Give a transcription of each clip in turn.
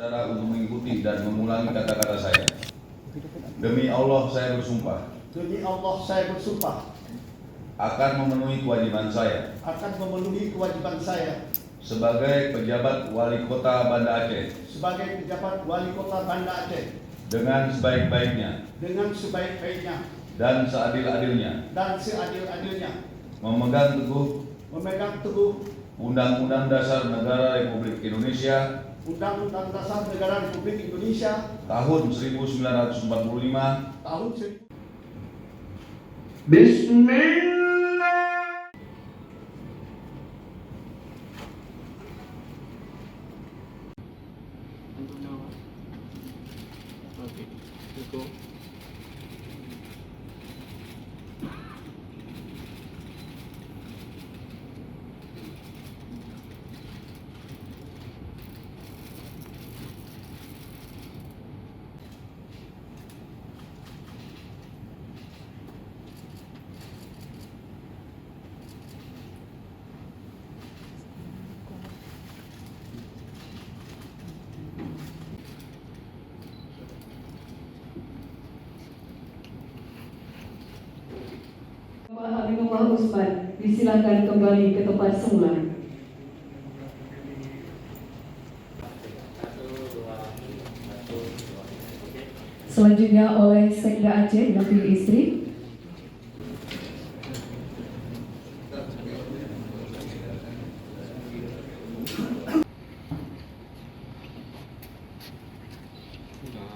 saudara untuk mengikuti dan mengulangi kata-kata saya. Demi Allah saya bersumpah. Demi Allah saya bersumpah Akan memenuhi kewajiban saya. akan memenuhi kewajiban saya Sebagai pejabat wali kota Banda Aceh. sebagai pejabat wali kota Banda Aceh Dengan sebaik-baiknya. dengan sebaik-baiknya Dan seadil-adilnya. dan seadil-adilnya, Memegang teguh memegang teguh Undang-Undang Dasar Negara Republik Indonesia Undang-Undang Dasar Negara Republik Indonesia tahun 1945 tahun 1000. Bismillah. Oke, cukup. Bapak Habibullah Usman, disilakan kembali ke tempat semula. Selanjutnya oleh Sekda Aceh David Istri.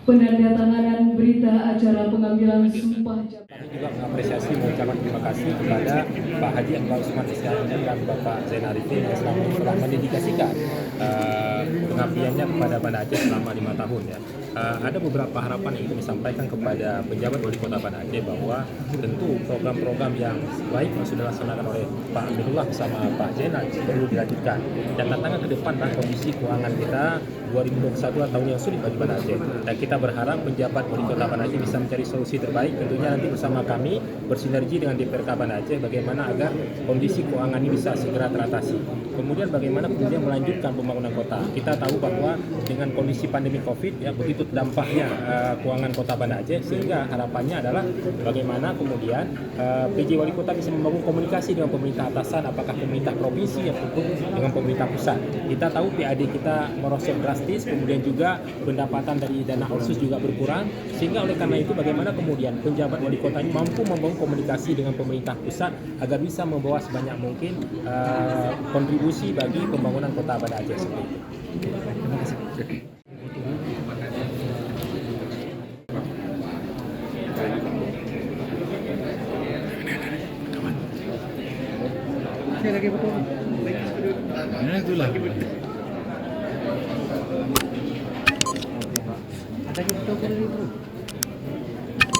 Penandatanganan berita acara pengambilan sumpah jabatan. Kami juga mengapresiasi mengucapkan terima kasih kepada Pak Haji Akbar Usman Isyad dan Bapak Zain Arifin yang telah mendedikasikan pengabdiannya kepada Banda Aceh selama 5 tahun ya. Ada beberapa harapan yang ingin disampaikan kepada pejabat wali kota Banda Aceh bahwa tentu program-program yang baik yang sudah dilaksanakan oleh Pak Aminullah bersama Pak Zainal perlu dilanjutkan, dan tantangan ke depan adalah kondisi keuangan kita 2021 adalah tahun yang sulit bagi Banda Aceh, dan kita berharap penjabat wali kota Banda Aceh bisa mencari solusi terbaik, tentunya nanti bersama kami bersinergi dengan DPRK Banda Aceh bagaimana agar kondisi keuangan ini bisa segera teratasi. Kemudian bagaimana kemudian melanjutkan pembangunan kota. Kita tahu bahwa dengan kondisi pandemi Covid ya begitu dampaknya keuangan kota Banda Aceh, sehingga harapannya adalah bagaimana kemudian PJ Wali Kota bisa membangun komunikasi dengan pemerintah atasan, apakah pemerintah provinsi ataupun dengan pemerintah pusat. Kita tahu PAD kita merosot drastis, kemudian juga pendapatan dari dana otsus juga berkurang, sehingga oleh karena itu bagaimana kemudian penjabat wali kota ini mampu membangun komunikasi dengan pemerintah pusat agar bisa membawa sebanyak mungkin kontribusi bagi pembangunan kota Banda Aceh seperti itu. Terima kasih. Lagi betul. Nah, itulah. Ada gitu